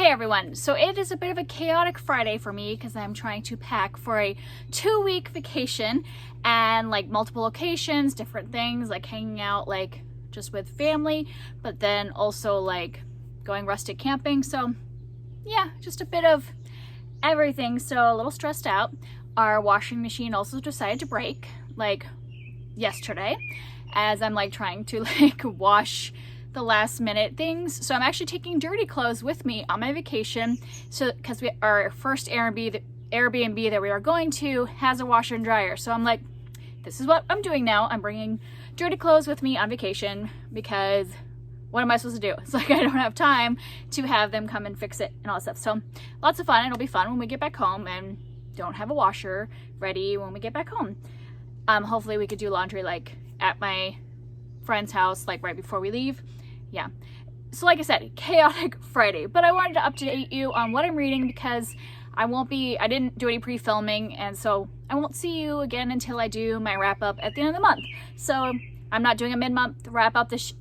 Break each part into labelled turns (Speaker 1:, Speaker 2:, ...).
Speaker 1: Hey everyone, so it is a bit of a chaotic Friday for me because I'm trying to pack for a 2-week vacation and like multiple locations, different things like hanging out like just with family, but then also like going rustic camping. So yeah, just a bit of everything. So a little stressed out. Our washing machine also decided to break like yesterday as I'm like trying to like wash the last minute things. So I'm actually taking dirty clothes with me on my vacation. So because our first Airbnb that we are going to has a washer and dryer. So I'm like, this is what I'm doing now. I'm bringing dirty clothes with me on vacation because what am I supposed to do? It's like I don't have time to have them come and fix it and all that stuff. So lots of fun. It'll be fun when we get back home and don't have a washer ready when we get back home. Hopefully we could do laundry like at my friend's house like right before we leave. Yeah, so like I said, chaotic Friday, but I wanted to update you on what I'm reading because I didn't do any pre-filming, and so I won't see you again until I do my wrap-up at the end of the month. So I'm not doing a mid-month wrap-up this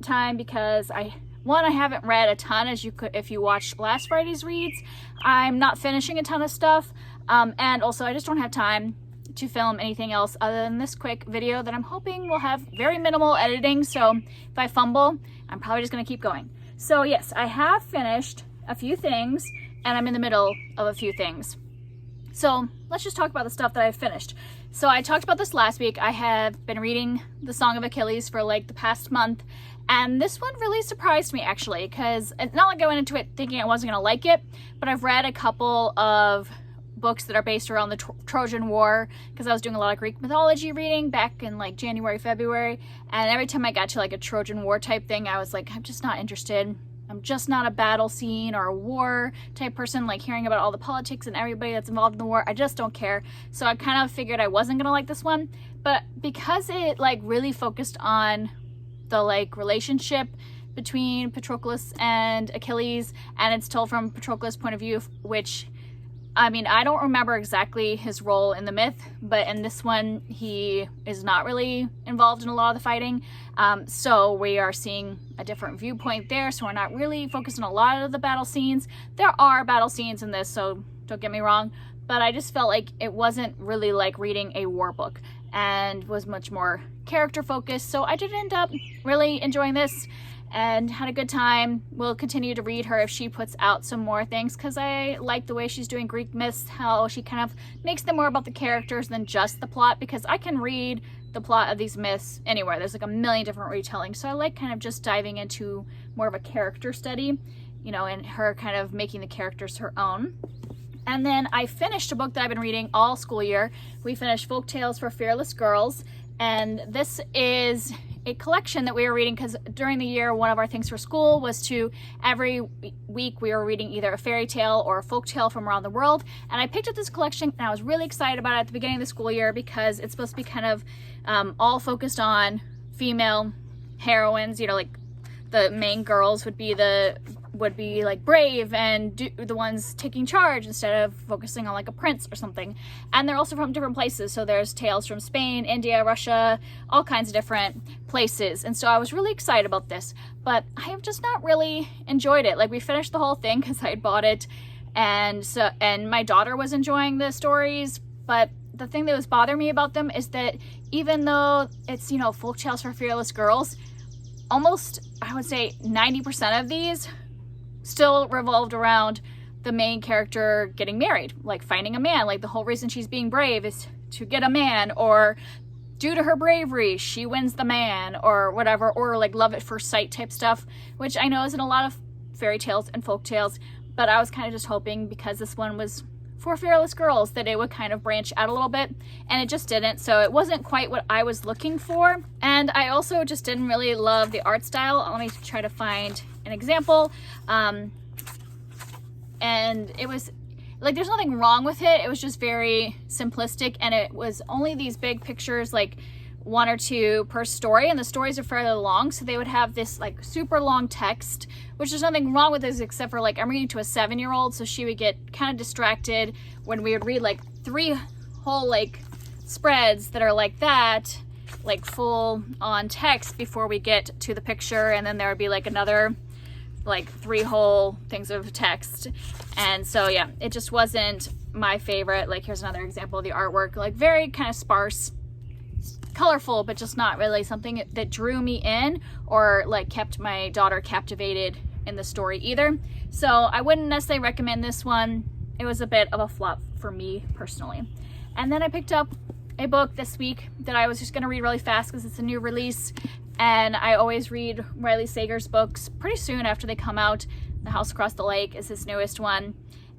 Speaker 1: time because I haven't read a ton, as you could if you watched last Friday's reads. I'm not finishing a ton of stuff, and also I just don't have time to film anything else other than this quick video that I'm hoping will have very minimal editing. So if I fumble, I'm probably just gonna keep going. So yes, I have finished a few things and I'm in the middle of a few things. So let's just talk about the stuff that I've finished. So I talked about this last week. I have been reading the Song of Achilles for like the past month, and this one really surprised me actually, because it's not like I went into it thinking I wasn't gonna like it, but I've read a couple of books that are based around the Trojan War because I was doing a lot of Greek mythology reading back in like January, February, and every time I got to like a Trojan War type thing, I was like, I'm just not interested. I'm just not a battle scene or a war type person, like hearing about all the politics and everybody that's involved in the war. I just don't care. So I kind of figured I wasn't gonna like this one, but because it like really focused on the like relationship between Patroclus and Achilles, and it's told from Patroclus' point of view, which I mean, I don't remember exactly his role in the myth, but in this one, he is not really involved in a lot of the fighting. So we are seeing a different viewpoint there. So we're not really focused on a lot of the battle scenes. There are battle scenes in this, so don't get me wrong, but I just felt like it wasn't really like reading a war book and was much more character focused. So I did end up really enjoying this and had a good time. We'll continue to read her if she puts out some more things because I like the way she's doing Greek myths, how she kind of makes them more about the characters than just the plot, because I can read the plot of these myths anywhere. There's like a million different retellings, so I like kind of just diving into more of a character study, you know, and her kind of making the characters her own. And then I finished a book that I've been reading all school year. We finished Folk Tales for Fearless Girls, and this is a collection that we were reading because during the year, one of our things for school was to every week we were reading either a fairy tale or a folk tale from around the world. And I picked up this collection and I was really excited about it at the beginning of the school year because it's supposed to be kind of all focused on female heroines, you know, like the main girls would be like brave and the ones taking charge instead of focusing on like a prince or something. And they're also from different places. So there's tales from Spain, India, Russia, all kinds of different places. And so I was really excited about this, but I have just not really enjoyed it. Like we finished the whole thing because I had bought it, and my daughter was enjoying the stories, but the thing that was bothering me about them is that even though it's, you know, folk tales for fearless girls, almost, I would say 90% of these still revolved around the main character getting married, like finding a man. Like the whole reason she's being brave is to get a man, or due to her bravery, she wins the man, or whatever, or like love at first sight type stuff, which I know is in a lot of fairy tales and folk tales, but I was kind of just hoping because this one was for fearless girls that it would kind of branch out a little bit, and it just didn't. So it wasn't quite what I was looking for, and I also just didn't really love the art style. Let me try to find an example. And it was like, there's nothing wrong with it. It was just very simplistic, and it was only these big pictures, like 1 or 2 per story, and the stories are fairly long, so they would have this like super long text, which there's nothing wrong with this except for like I'm reading to a 7-year-old, so she would get kind of distracted when we would read like 3 whole like spreads that are like that, like full on text before we get to the picture, and then there would be like another like 3 whole things of text. And so yeah, it just wasn't my favorite. Like here's another example of the artwork, like very kind of sparse, colorful, but just not really something that drew me in or like kept my daughter captivated in the story either. So I wouldn't necessarily recommend this one. It was a bit of a flop for me personally. And then I picked up a book this week that I was just going to read really fast because it's a new release, and I always read Riley Sager's books pretty soon after they come out. The House Across the Lake is his newest one,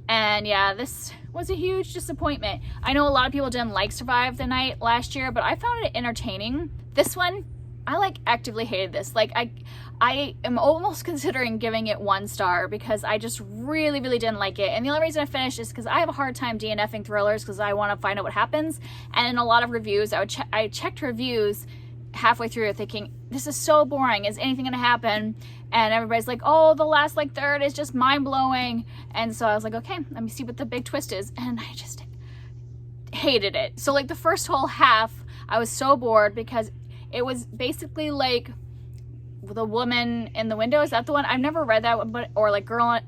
Speaker 1: and yeah, this was a huge disappointment. I know a lot of people didn't like Survive the Night last year, but I found it entertaining. This one, I like actively hated this. Like I am almost considering giving it 1 star because I just really didn't like it. And the only reason I finished is because I have a hard time DNFing thrillers because I want to find out what happens. And in a lot of reviews, I checked reviews halfway through thinking, this is so boring. Is anything going to happen? And everybody's like, oh, the last like third is just mind-blowing. And so I was like, okay, let me see what the big twist is. And I just hated it. So like the first whole half, I was so bored because it was basically like The Woman in the Window. Is that the one? I've never read that one, or like Girl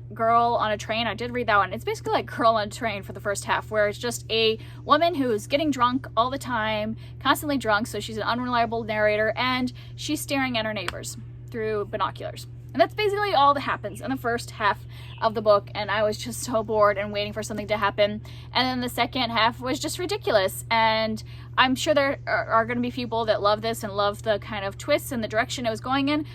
Speaker 1: on a Train. I did read that one. It's basically like Girl on a Train for the first half, where it's just a woman who's getting drunk all the time, constantly drunk, so she's an unreliable narrator, and she's staring at her neighbors through binoculars. And that's basically all that happens in the first half of the book, and I was just so bored and waiting for something to happen. And then the second half was just ridiculous, and I'm sure there are going to be people that love this and love the kind of twists and the direction it was going in.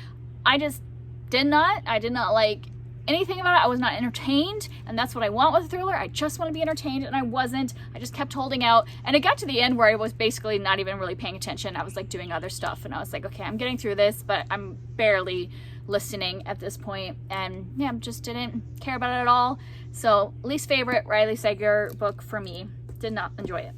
Speaker 1: I just did not. I did not like anything about it. I was not entertained, and that's what I want with a thriller. I just want to be entertained, and I wasn't. I just kept holding out, and it got to the end where I was basically not even really paying attention. I was like doing other stuff, and I was like, okay, I'm getting through this, but I'm barely listening at this point, and yeah, just didn't care about it at all. So least favorite Riley Sager book for me. Did not enjoy it.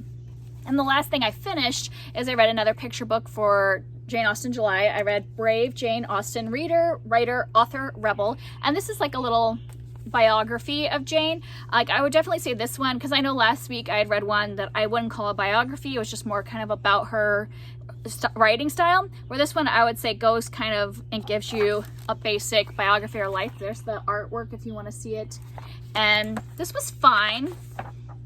Speaker 1: And the last thing I finished is I read another picture book for Jane Austen July. I read Brave Jane Austen, reader, writer, author, rebel, and this is like a little biography of Jane. Like I would definitely say this one, because I know last week I had read one that I wouldn't call a biography. It was just more kind of about her writing style, where this one I would say goes kind of and gives you a basic biography of life. There's the artwork if you want to see it, and this was fine.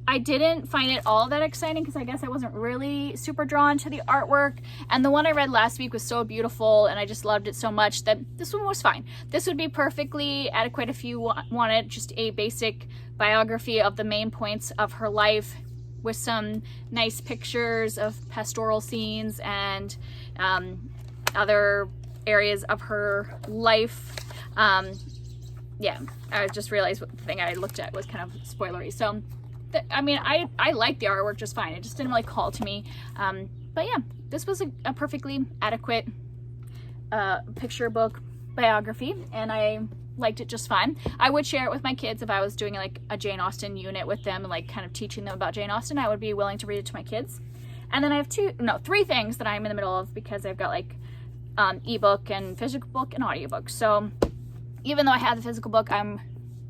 Speaker 1: I didn't find it all that exciting because I guess I wasn't really super drawn to the artwork, and the one I read last week was so beautiful and I just loved it so much that this one was fine. This would be perfectly adequate if you wanted just a basic biography of the main points of her life with some nice pictures of pastoral scenes and other areas of her life. Yeah, I just realized the thing I looked at was kind of spoilery. So I mean, I liked the artwork just fine. It just didn't really call to me. But yeah, this was a perfectly adequate picture book biography, and I liked it just fine. I would share it with my kids if I was doing like a Jane Austen unit with them and like kind of teaching them about Jane Austen. I would be willing to read it to my kids. And then I have 3 things that I'm in the middle of because I've got like ebook and physical book and audiobook. So even though I have the physical book, I'm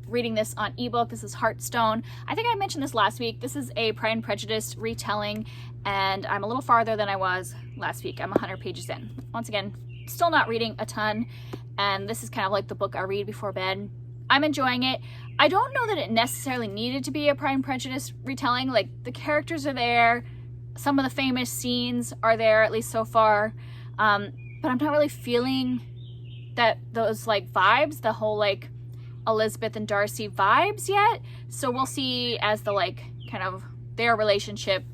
Speaker 1: reading this on ebook. This is Hearthstone. I think I mentioned this last week. This is a Pride and Prejudice retelling, and I'm a little farther than I was last week. I'm 100 pages in. Once again, still not reading a ton, and this is kind of like the book I read before bed. I'm enjoying it. I don't know that it necessarily needed to be a Pride and Prejudice retelling. Like, the characters are there. Some of the famous scenes are there, at least so far. But I'm not really feeling those like vibes, the whole like Elizabeth and Darcy vibes yet. So we'll see as the like kind of their relationship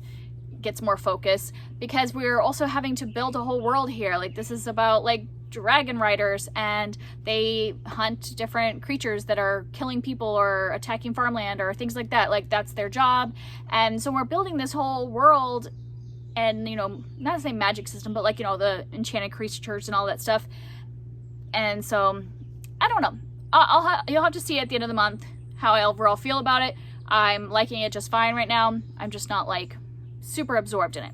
Speaker 1: gets more focus, because we're also having to build a whole world here. Like, this is about like dragon riders, and they hunt different creatures that are killing people or attacking farmland or things like that. Like, that's their job. And so we're building this whole world, and, you know, not to say magic system, but like, you know, the enchanted creatures and all that stuff. And so I don't know. You'll have to see at the end of the month how I overall feel about it. I'm liking it just fine right now. I'm just not like super absorbed in it.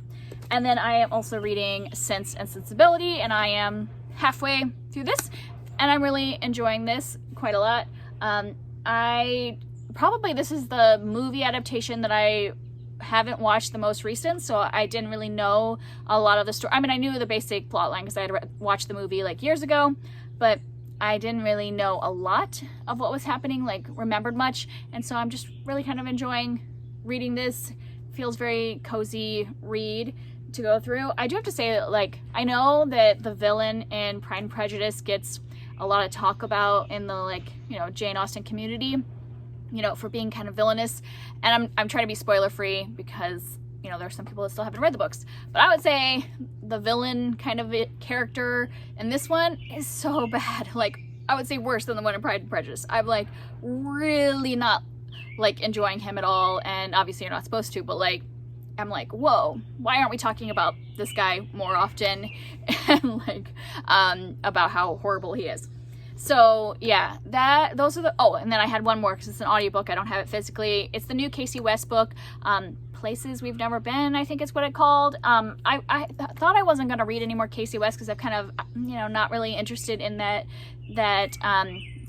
Speaker 1: And then I am also reading Sense and Sensibility, and I am halfway through this, and I'm really enjoying this quite a lot. This is the movie adaptation that I haven't watched the most recent, so I didn't really know a lot of the story. I mean, I knew the basic plot line because I had watched the movie like years ago, but I didn't really know a lot of what was happening, like remembered much, and so I'm just really kind of enjoying reading this. Feels very cozy read to go through. I do have to say, like, I know that the villain in Pride and Prejudice gets a lot of talk about in the, like, you know, Jane Austen community, you know, for being kind of villainous, and I'm trying to be spoiler free because, you know, there's some people that still haven't read the books, but I would say the villain kind of character in this one is so bad. Like, I would say worse than the one in Pride and Prejudice. I'm like really not like enjoying him at all, and obviously you're not supposed to, but like I'm like, whoa, why aren't we talking about this guy more often and like about how horrible he is. So yeah, those are the, oh, and then I had one more because it's an audiobook. I don't have it physically. It's the new Casey West book, Places We've Never Been, I think it's what it called. I thought I wasn't going to read any more Casey West because I'm kind of, you know, not really interested in that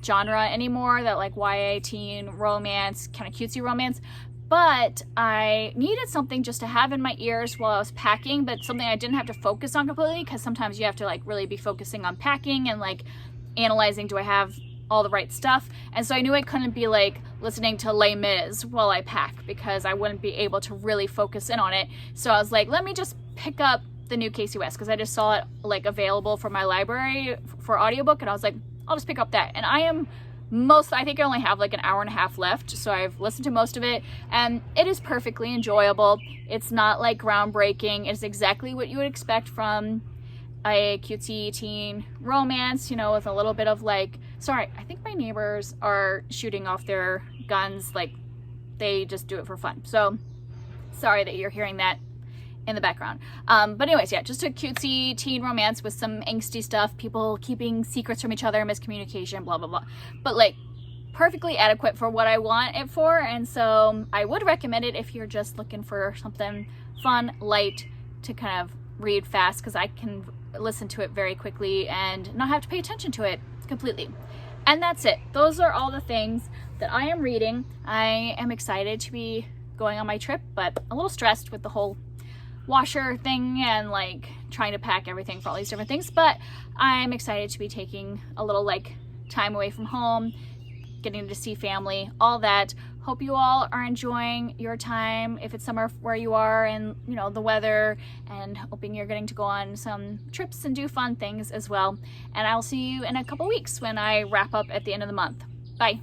Speaker 1: genre anymore, that like YA teen romance, kind of cutesy romance. But I needed something just to have in my ears while I was packing, but something I didn't have to focus on completely, because sometimes you have to like really be focusing on packing and like analyzing, do I have all the right stuff? And so I knew I couldn't be like listening to Les Mis while I pack, because I wouldn't be able to really focus in on it. So I was like, let me just pick up the new Casey West, because I just saw it like available for my library for audiobook, and I was like, I'll just pick up that. And I think I only have like an hour and a half left, so I've listened to most of it, and it is perfectly enjoyable. It's not like groundbreaking. It's exactly what you would expect from a cutesy teen romance, you know, with a little bit of like, sorry, I think my neighbors are shooting off their guns, like they just do it for fun. So sorry that you're hearing that in the background. But anyways, yeah, just a cutesy teen romance with some angsty stuff, people keeping secrets from each other, miscommunication, blah, blah, blah. But like perfectly adequate for what I want it for. And so I would recommend it if you're just looking for something fun, light to kind of read fast, because I can listen to it very quickly and not have to pay attention to it completely. And that's it. Those are all the things that I am reading. I am excited to be going on my trip, but a little stressed with the whole washer thing and like trying to pack everything for all these different things. But I'm excited to be taking a little like time away from home, getting to see family, all that. Hope you all are enjoying your time if it's summer where you are, and you know, the weather, and hoping you're getting to go on some trips and do fun things as well. And I'll see you in a couple weeks when I wrap up at the end of the month. Bye.